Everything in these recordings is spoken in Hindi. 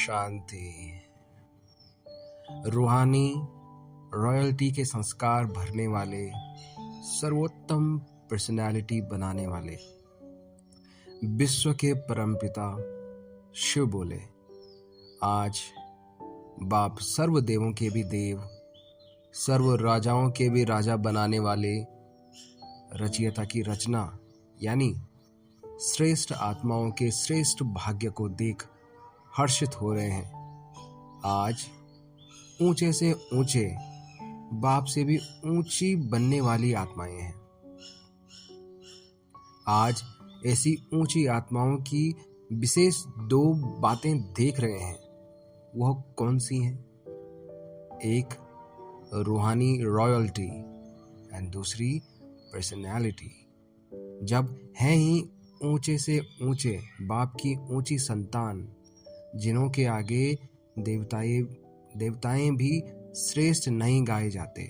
शांति। रूहानी रॉयल्टी के संस्कार भरने वाले, सर्वोत्तम पर्सनालिटी बनाने वाले विश्व के परमपिता शिव बोले, आज बाप सर्व देवों के भी देव, सर्व राजाओं के भी राजा बनाने वाले रचयिता की रचना यानी श्रेष्ठ आत्माओं के श्रेष्ठ भाग्य को देख हर्षित हो रहे हैं। आज ऊंचे से ऊंचे, बाप से भी ऊंची बनने वाली आत्माएं हैं। आज ऐसी ऊंची आत्माओं की विशेष दो बातें देख रहे हैं। वह कौन सी हैं? एक रूहानी रॉयल्टी एंड दूसरी पर्सनैलिटी। जब हैं ही ऊंचे से ऊंचे बाप की ऊंची संतान, जिन्हों के आगे देवताएं भी श्रेष्ठ नहीं गाए जाते,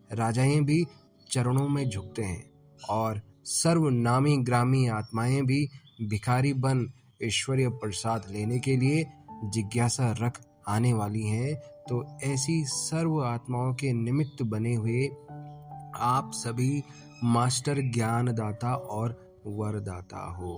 राजाएं भी चरणों में झुकते हैं और सर्वनामी ग्रामी आत्माएं भी भिखारी बन ईश्वरीय प्रसाद लेने के लिए जिज्ञासा रख आने वाली हैं। तो ऐसी सर्व आत्माओं के निमित्त बने हुए आप सभी मास्टर ज्ञानदाता और वरदाता हो।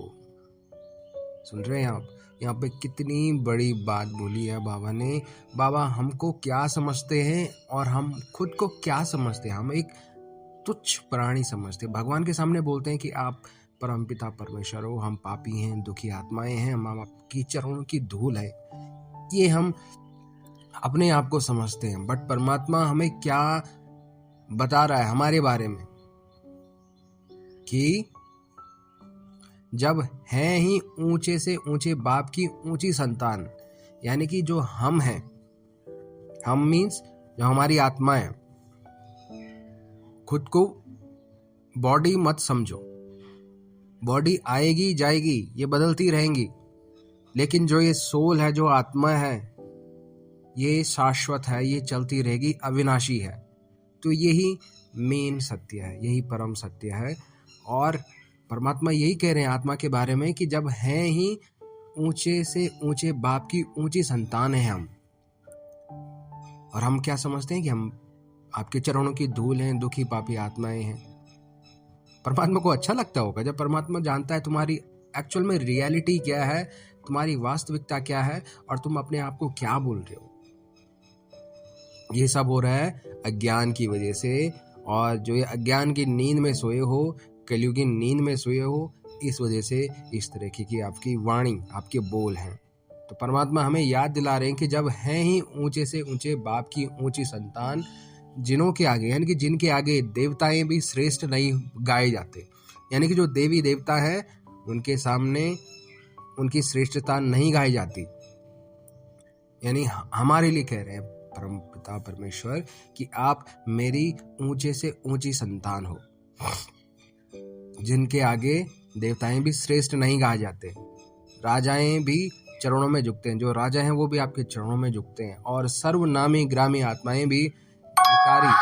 सुन रहे हैं आप? यहाँ पे कितनी बड़ी बात बोली है बाबा ने। बाबा हमको क्या समझते हैं और हम खुद को क्या समझते हैं? हम एक तुच्छ प्राणी समझते हैं। भगवान के सामने बोलते हैं कि आप परमपिता परमेश्वर हो, हम पापी हैं, दुखी आत्माएं हैं, हम आपकी चरणों की धूल है। ये हम अपने आप को समझते हैं। बट परमात्मा हमें क्या बता रहा है हमारे बारे में कि जब हैं ही ऊंचे से ऊंचे बाप की ऊंची संतान, यानी कि जो हम हैं, हम मीन्स जो हमारी आत्मा है। खुद को बॉडी मत समझो। बॉडी आएगी जाएगी, ये बदलती रहेंगी, लेकिन जो ये सोल है, जो आत्मा है, ये शाश्वत है, ये चलती रहेगी, अविनाशी है। तो यही मेन सत्य है, यही परम सत्य है। और परमात्मा यही कह रहे हैं आत्मा के बारे में कि जब हैं ही ऊंचे से ऊंचे बाप की ऊंची संतान है हम, और हम क्या समझते हैं कि हम आपके चरणों की धूल हैं, दुखी पापी आत्माएं हैं। परमात्मा को अच्छा लगता होगा जब परमात्मा जानता है तुम्हारी एक्चुअल में रियलिटी क्या है, तुम्हारी वास्तविकता क्या है और तुम अपने आप को क्या बोल रहे हो। ये सब हो रहा है अज्ञान की वजह से, और जो ये अज्ञान की नींद में सोए हो, कलयुग की नींद में सोए हो, इस वजह से इस तरह की आपकी वाणी, आपके बोल हैं। तो परमात्मा हमें याद दिला रहे हैं कि जब हैं ही ऊंचे से ऊंचे बाप की ऊंची संतान, जिन्हों के आगे, यानी कि जिनके आगे देवताएं भी श्रेष्ठ नहीं गाए जाते, यानी कि जो देवी देवता है उनके सामने उनकी श्रेष्ठता नहीं गाई जाती। यानी हमारे लिए कह रहे हैं परम पिता परमेश्वर कि आप मेरी ऊंचे से ऊंची संतान हो, जिनके आगे देवताएं भी श्रेष्ठ नहीं गाए जाते, राजाएं भी चरणों में झुकते हैं, जो राजा हैं वो भी आपके चरणों में झुकते हैं, और सर्वनामी ग्रामी आत्माएं भी भिखारी,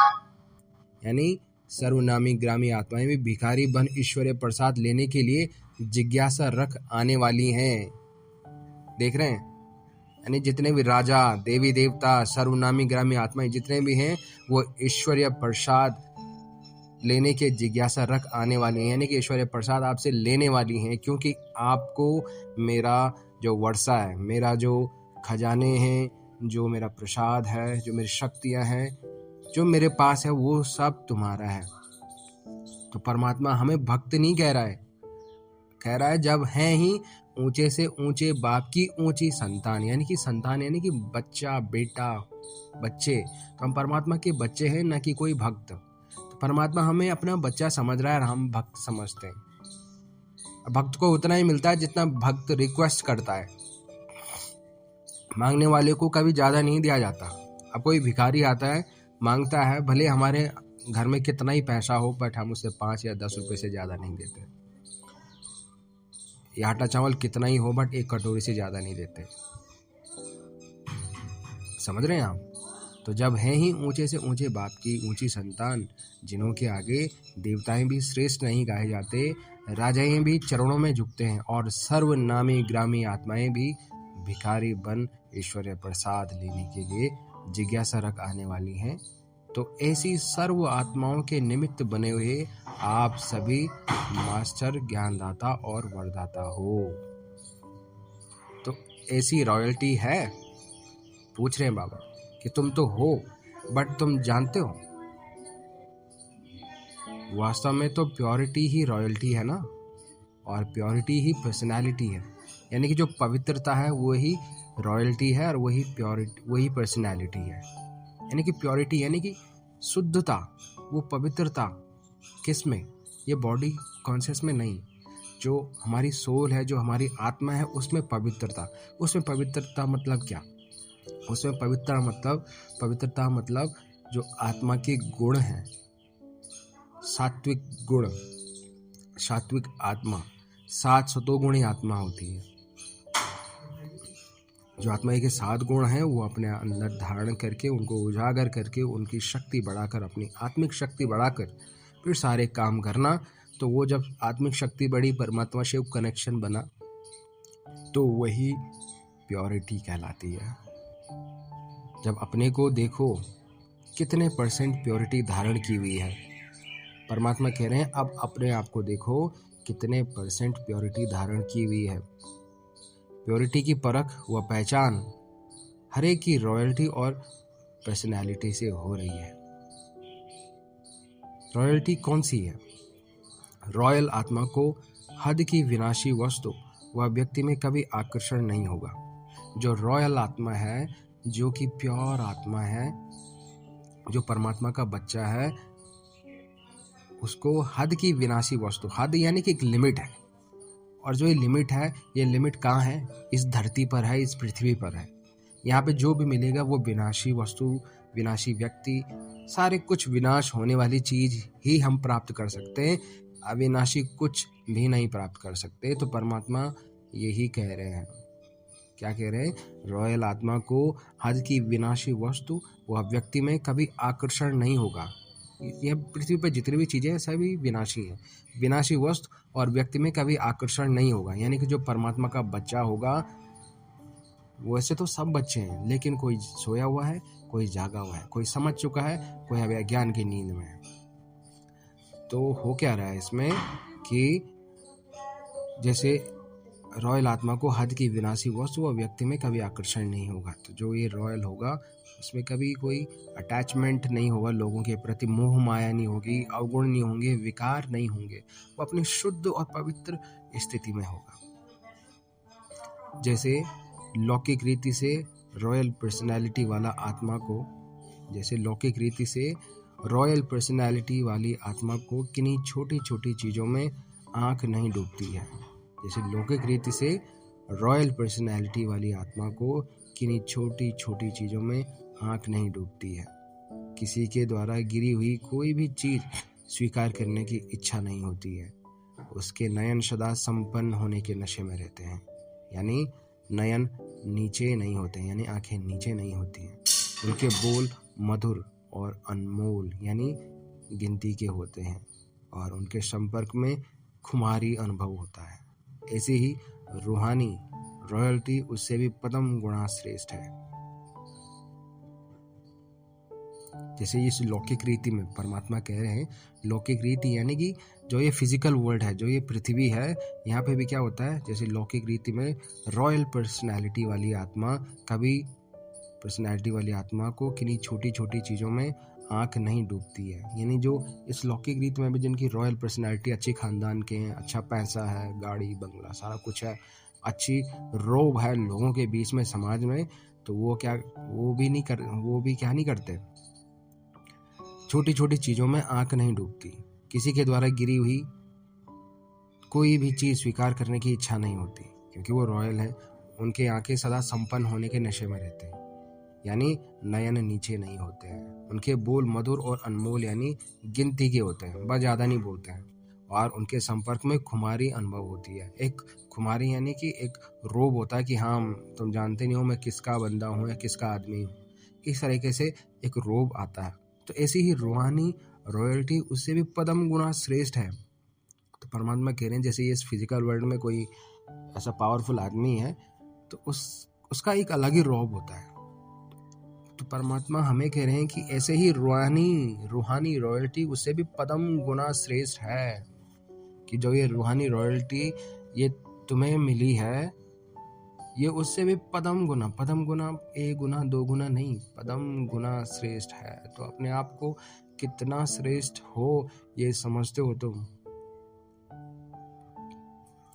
यानी सर्वनामी ग्रामी आत्माएं भी भिखारी बन ईश्वरीय प्रसाद लेने के लिए जिज्ञासा रख आने वाली हैं। देख रहे हैं? यानी जितने भी राजा, देवी देवता, सर्वनामी ग्रामी आत्माएं जितने भी हैं, वो ईश्वरीय प्रसाद लेने के जिज्ञासा रख आने वाली हैं, यानी कि ईश्वरीय प्रसाद आपसे लेने वाली हैं। क्योंकि आपको मेरा जो वर्षा है, मेरा जो खजाने हैं, जो मेरा प्रसाद है, जो मेरी शक्तियां हैं, जो मेरे पास है, वो सब तुम्हारा है। तो परमात्मा हमें भक्त नहीं कह रहा है, कह रहा है जब हैं ही ऊंचे से ऊंचे बाप की ऊंची संतान, यानी कि संतान यानी कि बच्चा, बेटा, बच्चे। तो हम परमात्मा के बच्चे हैं, न कि कोई भक्त। तो परमात्मा हमें अपना बच्चा समझ रहा है और हम भक्त समझते हैं। भक्त को उतना ही मिलता है जितना भक्त रिक्वेस्ट करता है। मांगने वाले को कभी ज्यादा नहीं दिया जाता। अब कोई भिखारी आता है, मांगता है, भले हमारे घर में कितना ही पैसा हो, बट हम उसे 5 या 10 रुपए से ज्यादा नहीं देते। ये आटा चावल कितना ही हो, बट एक कटोरी से ज्यादा नहीं देते। समझ रहे हैं आप? तो जब हैं ही ऊंचे से ऊंचे बाप की ऊंची संतान, जिन्हों के आगे देवताएं भी श्रेष्ठ नहीं गाए जाते, राजाएं भी चरणों में झुकते हैं, और सर्वनामी ग्रामी आत्माएं भी भिखारी बन ईश्वरीय प्रसाद लेने के लिए जिज्ञासा रख आने वाली हैं, तो ऐसी सर्व आत्माओं के निमित्त बने हुए आप सभी मास्टर, ज्ञानदाता और वरदाता हो। तो ऐसी रॉयल्टी है? पूछ रहे हैं बाबा कि तुम तो हो, बट तुम जानते हो वास्तव में तो प्योरिटी ही रॉयल्टी है ना, और प्योरिटी ही पर्सनालिटी है। यानी कि जो पवित्रता है वही रॉयल्टी है और वही प्योरिटी, वही पर्सनालिटी है। यानी कि प्योरिटी यानी कि शुद्धता, वो पवित्रता किस में? ये बॉडी कॉन्शियस में नहीं, जो हमारी सोल है, जो हमारी आत्मा है, उसमें पवित्रता। उसमें पवित्रता मतलब क्या? उसमें पवित्रता मतलब जो आत्मा के गुण हैं, सात्विक गुण, सात्विक आत्मा, 7 सतोगुणी आत्मा होती है। जो आत्मा के 7 गुण हैं वो अपने अंदर धारण करके, उनको उजागर करके, उनकी शक्ति बढ़ाकर, अपनी आत्मिक शक्ति बढ़ाकर फिर सारे काम करना। तो वो जब आत्मिक शक्ति बढ़ी, परमात्मा से कनेक्शन बना, तो वही प्योरिटी कहलाती है। जब अपने को देखो कितने % प्योरिटी धारण की हुई है, परमात्मा कह रहे हैं अब अपने आप को देखो कितने % प्योरिटी धारण की हुई है। प्योरिटी की परख व पहचान हर एक की रॉयल्टी और पर्सनैलिटी से हो रही है। रॉयल्टी कौन सी है? रॉयल आत्मा को हद की विनाशी वस्तु वह व्यक्ति में कभी आकर्षण नहीं होगा। जो रॉयल आत्मा है, जो कि प्योर आत्मा है, जो परमात्मा का बच्चा है, उसको हद की विनाशी वस्तु, हद यानी कि एक लिमिट है, और जो ये लिमिट है, ये लिमिट कहाँ है? इस धरती पर है, इस पृथ्वी पर है। यहाँ पे जो भी मिलेगा वो विनाशी वस्तु, विनाशी व्यक्ति, सारे कुछ विनाश होने वाली चीज ही हम प्राप्त कर सकते हैं, अविनाशी कुछ भी नहीं प्राप्त कर सकते। तो परमात्मा यही कह रहे हैं। क्या कह रहे हैं? रॉयल आत्मा को हद की विनाशी वस्तु वह व्यक्ति में कभी आकर्षण नहीं होगा। यह पृथ्वी पर जितनी भी चीजें हैं सभी विनाशी हैं। विनाशी वस्तु और व्यक्ति में कभी आकर्षण नहीं होगा। यानी कि जो परमात्मा का बच्चा होगा, वैसे तो सब बच्चे हैं, लेकिन कोई सोया हुआ है, कोई जागा हुआ है, कोई समझ चुका है, कोई अभी अज्ञान की नींद में है। तो हो क्या रहा है इसमें कि जैसे रॉयल आत्मा को हद की विनाशी वस्तु व व्यक्ति में कभी आकर्षण नहीं होगा। तो जो ये रॉयल होगा उसमें कभी कोई अटैचमेंट नहीं होगा, लोगों के प्रति मोह माया नहीं होगी, अवगुण नहीं होंगे, विकार नहीं होंगे, वो अपनी शुद्ध और पवित्र स्थिति में होगा। जैसे लौकिक रीति से रॉयल पर्सनैलिटी वाला आत्मा को, जैसे लौकिक रीति से रॉयल पर्सनैलिटी वाली आत्मा को किन्हीं छोटी छोटी चीज़ों में आंख नहीं डूबती है। जैसे लौकिक रीति से रॉयल पर्सनैलिटी वाली आत्मा को किन्हीं छोटी छोटी चीज़ों में आंख नहीं डूबती है। किसी के द्वारा गिरी हुई कोई भी चीज़ स्वीकार करने की इच्छा नहीं होती है। उसके नयन सदा संपन्न होने के नशे में रहते हैं। यानी नयन नीचे नहीं होते, यानी आंखें नीचे नहीं होती हैं। उनके बोल मधुर और अनमोल यानी गिनती के होते हैं, और उनके संपर्क में खुमारी अनुभव होता है। ऐसे ही रूहानी रॉयल्टी उससे भी पदम गुणा श्रेष्ठ है। जैसे इस लौकिक रीति में परमात्मा कह रहे हैं, लौकिक रीति यानी कि जो ये फिजिकल वर्ल्ड है, जो ये पृथ्वी है, यहाँ पे भी क्या होता है, जैसे लौकिक रीति में रॉयल पर्सनैलिटी वाली आत्मा कभी पर्सनैलिटी वाली आत्मा को किन्हीं छोटी छोटी चीज़ों में आंख नहीं डूबती है। यानी जो इस लौकिक रीति में भी जिनकी रॉयल पर्सनैलिटी, अच्छे खानदान के हैं, अच्छा पैसा है, गाड़ी बंगला सारा कुछ है, अच्छी रोब है लोगों के बीच में, समाज में, तो वो भी क्या नहीं करते, छोटी छोटी चीज़ों में आंख नहीं डूबती। किसी के द्वारा गिरी हुई कोई भी चीज़ स्वीकार करने की इच्छा नहीं होती, क्योंकि वो रॉयल है। उनके आंखें सदा संपन्न होने के नशे में रहते हैं, यानी नयन नीचे नहीं होते हैं। उनके बोल मधुर और अनमोल यानी गिनती के होते हैं, बस ज़्यादा नहीं बोलते हैं। और उनके संपर्क में खुमारी अनुभव होती है। एक खुमारी यानी कि एक रोब होता है कि हाँ तुम जानते नहीं हो मैं किसका बंदा हूँ या किसका आदमी हूँ, इस तरीके से एक रोब आता है। तो ऐसी ही रूहानी रॉयल्टी उससे भी पदम गुना श्रेष्ठ है। तो परमात्मा कह रहे हैं जैसे ये इस फिजिकल वर्ल्ड में कोई ऐसा पावरफुल आदमी है, तो उस उसका एक अलग ही रौब होता है। तो परमात्मा हमें कह रहे हैं कि ऐसे ही रूहानी रॉयल्टी उससे भी पदम गुना श्रेष्ठ है, कि जो ये रूहानी रॉयल्टी ये तुम्हें मिली है, ये उससे भी पदम गुना, एक गुना दो गुना नहीं, पदम गुना श्रेष्ठ है। तो अपने आप को कितना श्रेष्ठ हो ये समझते हो तुम?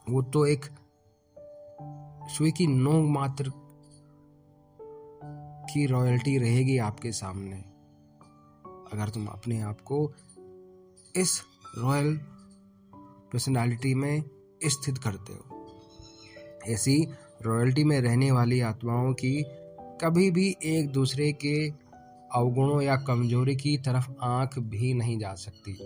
वो तो एक सुई की नोक मात्र की रॉयल्टी रहेगी आपके सामने, अगर तुम अपने आप को इस रॉयल पर्सनालिटी में स्थित करते हो। ऐसी रॉयल्टी में रहने वाली आत्माओं की कभी भी एक दूसरे के अवगुणों या कमजोरी की तरफ आंख भी नहीं जा सकती।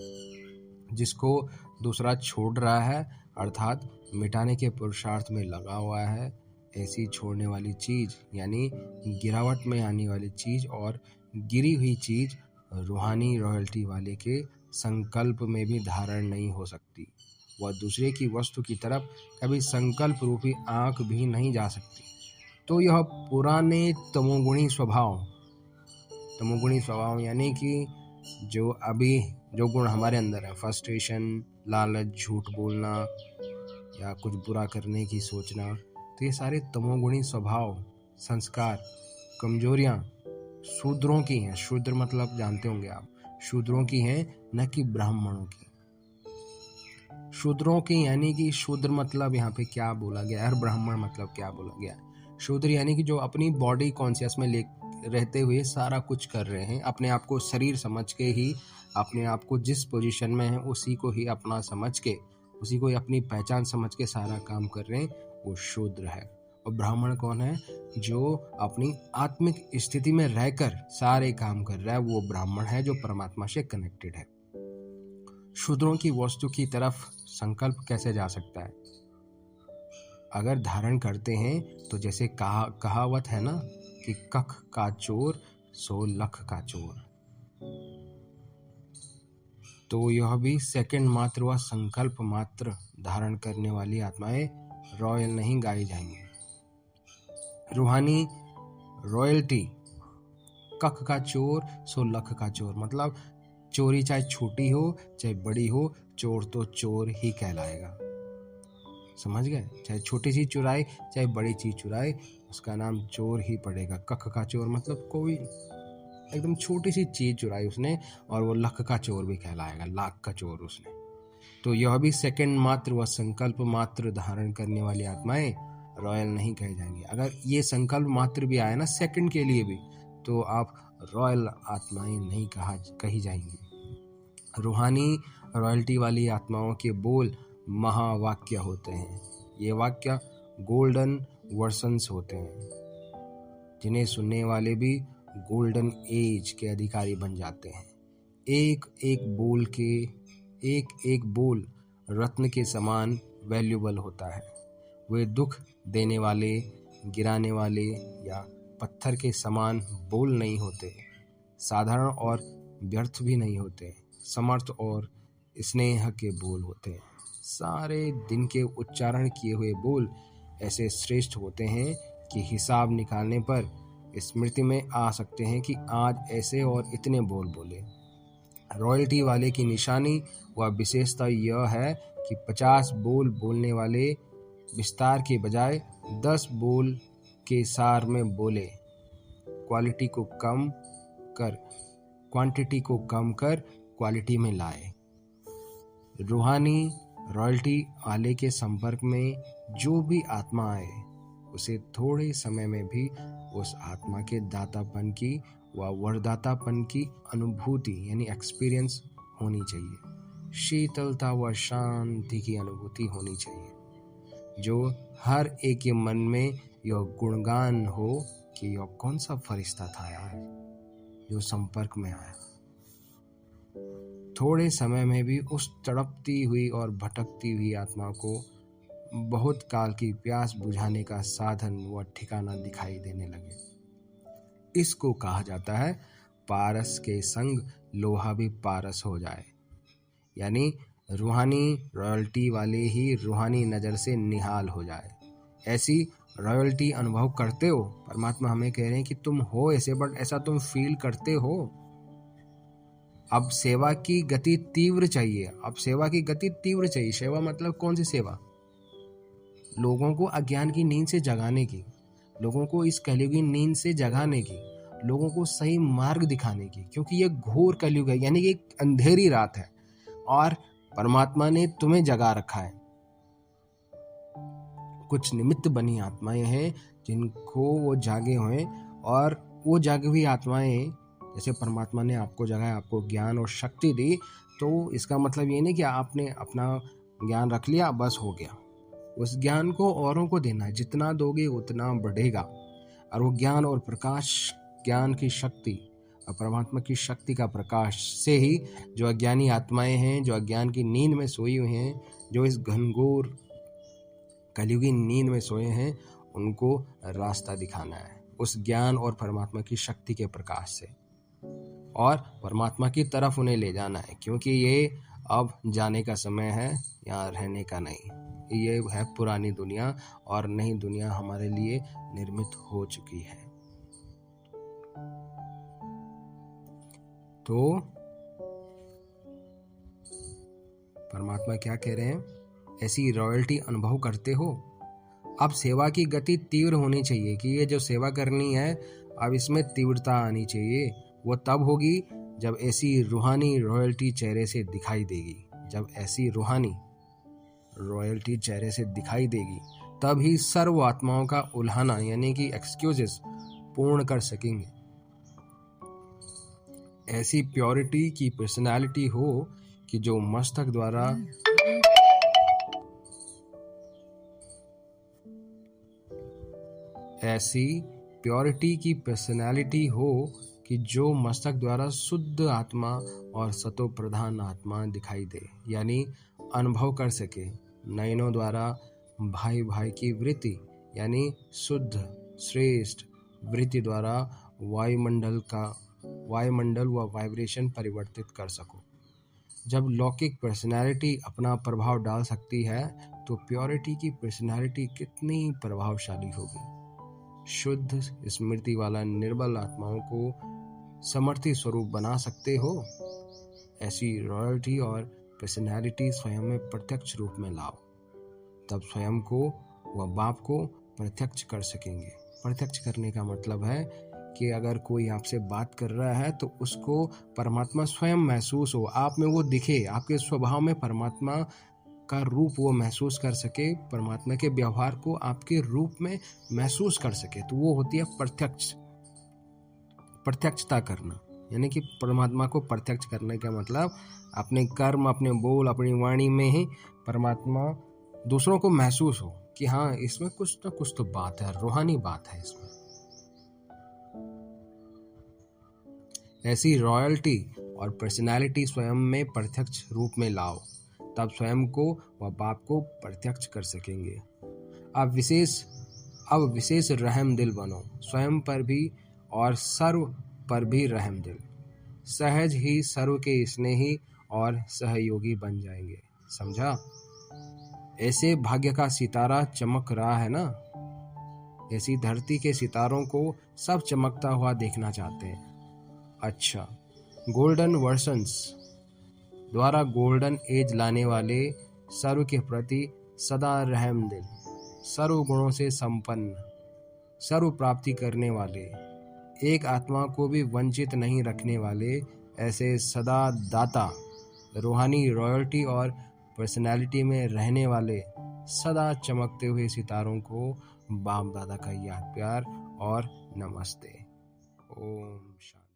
जिसको दूसरा छोड़ रहा है, अर्थात मिटाने के पुरुषार्थ में लगा हुआ है, ऐसी छोड़ने वाली चीज यानी गिरावट में आने वाली चीज और गिरी हुई चीज रूहानी रॉयल्टी वाले के संकल्प में भी धारण नहीं हो सकती। वह दूसरे की वस्तु की तरफ कभी संकल्प रूपी आंख भी नहीं जा सकती। तो यह पुराने तमोगुणी स्वभाव यानी कि जो गुण हमारे अंदर है, फ्रस्ट्रेशन, लालच, झूठ बोलना या कुछ बुरा करने की सोचना, तो ये सारे तमोगुणी स्वभाव, संस्कार, कमजोरियां शूद्रों की हैं। शूद्र मतलब जानते होंगे आप, शूद्रों की हैं, न कि ब्राह्मणों की। शूद्रों की यानी कि शूद्र मतलब यहाँ पे क्या बोला गया है और ब्राह्मण मतलब क्या बोला गया है? शूद्र यानी कि जो अपनी बॉडी कॉन्शियस में रहते हुए सारा कुछ कर रहे हैं, अपने आप को शरीर समझ के ही, अपने आप को जिस पोजीशन में है उसी को ही अपना समझ के, उसी को ही अपनी पहचान समझ के सारा काम कर रहे हैं, वो शूद्र है। और ब्राह्मण कौन है? जो अपनी आत्मिक स्थिति में रहकर सारे काम कर रहा है, वो ब्राह्मण है जो परमात्मा से कनेक्टेड है। शूद्रों की वस्तु की तरफ संकल्प कैसे जा सकता है? अगर धारण करते हैं तो जैसे कहावत है ना कि कख का चोर सो लख का चोर, तो यह भी सेकंड मात्र व संकल्प मात्र धारण करने वाली आत्माएं रॉयल नहीं गाई जाएंगी। रूहानी रॉयल्टी कख का चोर सो लख का चोर, मतलब चोरी चाहे छोटी हो चाहे बड़ी हो, चोर तो चोर ही कहलाएगा। समझ गए? चाहे छोटी चीज चुराए चाहे बड़ी चीज चुराए, उसका नाम चोर ही पड़ेगा। कख का चोर मतलब कोई एकदम छोटी सी चीज चुराई उसने, और वो लख का चोर भी कहलाएगा, लाख का चोर उसने। तो यह भी सेकंड मात्र व संकल्प मात्र धारण करने वाली आत्माएं रॉयल नहीं कहे जाएंगी। अगर ये संकल्प मात्र भी आए ना सेकंड के लिए भी, तो आप रॉयल आत्माएं नहीं कही जाएंगी। रूहानी रॉयल्टी वाली आत्माओं के बोल महावाक्य होते हैं। ये वाक्य गोल्डन वर्सन्स होते हैं, जिन्हें सुनने वाले भी गोल्डन एज के अधिकारी बन जाते हैं। एक एक बोल रत्न के समान वैल्यूबल होता है। वे दुख देने वाले, गिराने वाले या पत्थर के समान बोल नहीं होते, साधारण और व्यर्थ भी नहीं होते, समर्थ और स्नेह के बोल होते हैं। सारे दिन के उच्चारण किए हुए बोल ऐसे श्रेष्ठ होते हैं कि हिसाब निकालने पर स्मृति में आ सकते हैं कि आज ऐसे और इतने बोल बोले। रॉयल्टी वाले की निशानी व विशेषता यह है कि 50 बोल बोलने वाले विस्तार के बजाय 10 बोल के सार में बोले, क्वांटिटी को कम कर क्वालिटी में लाए। रूहानी रॉयल्टी वाले के संपर्क में जो भी आत्मा आए, उसे थोड़े समय में भी उस आत्मा के दातापन की व वरदातापन की अनुभूति यानी एक्सपीरियंस होनी चाहिए। शीतलता व शांति की अनुभूति होनी चाहिए, जो हर एक के मन में यह गुणगान हो कि यह कौन सा फरिश्ता था यार जो संपर्क में आया। थोड़े समय में भी उस तड़पती हुई और भटकती हुई आत्मा को बहुत काल की प्यास बुझाने का साधन व ठिकाना दिखाई देने लगे। इसको कहा जाता है पारस के संग लोहा भी पारस हो जाए, यानी रूहानी रॉयल्टी वाले ही रूहानी नज़र से निहाल हो जाए। ऐसी रॉयल्टी अनुभव करते हो। परमात्मा हमें कह रहे हैं कि तुम हो ऐसे, बट ऐसा तुम फील करते हो। अब सेवा की गति तीव्र चाहिए। अब सेवा की गति तीव्र चाहिए। सेवा मतलब कौन सी सेवा? लोगों को अज्ञान की नींद से जगाने की, लोगों को इस कलयुग की नींद से जगाने की, लोगों को सही मार्ग दिखाने की, क्योंकि ये घोर कलयुग है, यानी कि एक अंधेरी रात है और परमात्मा ने तुम्हें जगा रखा है। कुछ निमित्त बनी आत्माएं हैं जिनको वो जागे हुए, और वो जागी हुई आत्माएं, जैसे परमात्मा ने आपको जगाया, आपको ज्ञान और शक्ति दी, तो इसका मतलब ये नहीं कि आपने अपना ज्ञान रख लिया बस हो गया। उस ज्ञान को औरों को देना है, जितना दोगे उतना बढ़ेगा। और वो ज्ञान और प्रकाश, ज्ञान की शक्ति और परमात्मा की शक्ति का प्रकाश से ही जो अज्ञानी आत्माएं हैं, जो अज्ञान की नींद में सोई हुई हैं, जो इस घनघोर कलयुगी नींद में सोए हैं, उनको रास्ता दिखाना है उस ज्ञान और परमात्मा की शक्ति के प्रकाश से, और परमात्मा की तरफ उन्हें ले जाना है, क्योंकि ये अब जाने का समय है, यहाँ रहने का नहीं। ये है पुरानी दुनिया और नई दुनिया हमारे लिए निर्मित हो चुकी है। तो परमात्मा क्या कह रहे हैं? ऐसी रॉयल्टी अनुभव करते हो। अब सेवा की गति तीव्र होनी चाहिए कि ये जो सेवा करनी है, अब इसमें तीव्रता आनी चाहिए। वो तब होगी जब ऐसी रूहानी रॉयल्टी चेहरे से दिखाई देगी। जब ऐसी रूहानी रॉयल्टी चेहरे से दिखाई देगी, तब ही सर्व आत्माओं का उल्हाना यानी कि एक्सक्यूजेस पूर्ण कर सकेंगे। ऐसी प्योरिटी की पर्सनालिटी हो कि जो मस्तक द्वारा ऐसी प्योरिटी की पर्सनालिटी हो कि जो मस्तक द्वारा शुद्ध आत्मा और सतो प्रधान आत्मा दिखाई दे, यानी अनुभव कर सके। नयनों द्वारा भाई भाई की वृत्ति यानी शुद्ध श्रेष्ठ वृत्ति द्वारा वायुमंडल व वाइब्रेशन परिवर्तित कर सको। जब लौकिक पर्सनालिटी अपना प्रभाव डाल सकती है, तो प्योरिटी की पर्सनालिटी कितनी प्रभावशाली होगी। शुद्ध स्मृति वाला निर्बल आत्माओं को समर्थी स्वरूप बना सकते हो। ऐसी रॉयल्टी और पर्सनालिटी स्वयं में प्रत्यक्ष रूप में लाओ, तब स्वयं को व बाप को प्रत्यक्ष कर सकेंगे। प्रत्यक्ष करने का मतलब है कि अगर कोई आपसे बात कर रहा है तो उसको परमात्मा स्वयं महसूस हो, आप में वो दिखे, आपके स्वभाव में परमात्मा का रूप वो महसूस कर सके, परमात्मा के व्यवहार को आपके रूप में महसूस कर सके, तो वो होती है प्रत्यक्षता करना। यानी कि परमात्मा को प्रत्यक्ष करने का मतलब अपने कर्म, अपने बोल, अपनी वाणी में ही परमात्मा दूसरों को महसूस हो कि हाँ, इसमें कुछ ना कुछ तो बात है, रूहानी बात है इसमें। ऐसी रॉयल्टी और पर्सनालिटी स्वयं में प्रत्यक्ष रूप में लाओ, तब स्वयं को व बाप को प्रत्यक्ष कर सकेंगे। अब विशेष रहम दिल बनो, स्वयं पर भी और सर्व पर भी रहम दिल। सहज ही सर्व के स्नेही और सहयोगी बन जाएंगे। समझा? ऐसे भाग्य का सितारा चमक रहा है ना, ऐसी धरती के सितारों को सब चमकता हुआ देखना चाहते हैं। अच्छा, गोल्डन वर्सन्स द्वारा गोल्डन एज लाने वाले, सर्व के प्रति सदा रहम दिल, सर्व गुणों से संपन्न, सर्व प्राप्ति करने वाले, एक आत्मा को भी वंचित नहीं रखने वाले, ऐसे सदा दाता, रूहानी रॉयल्टी और पर्सनालिटी में रहने वाले, सदा चमकते हुए सितारों को बाप दादा का याद प्यार और नमस्ते। ओम शांति।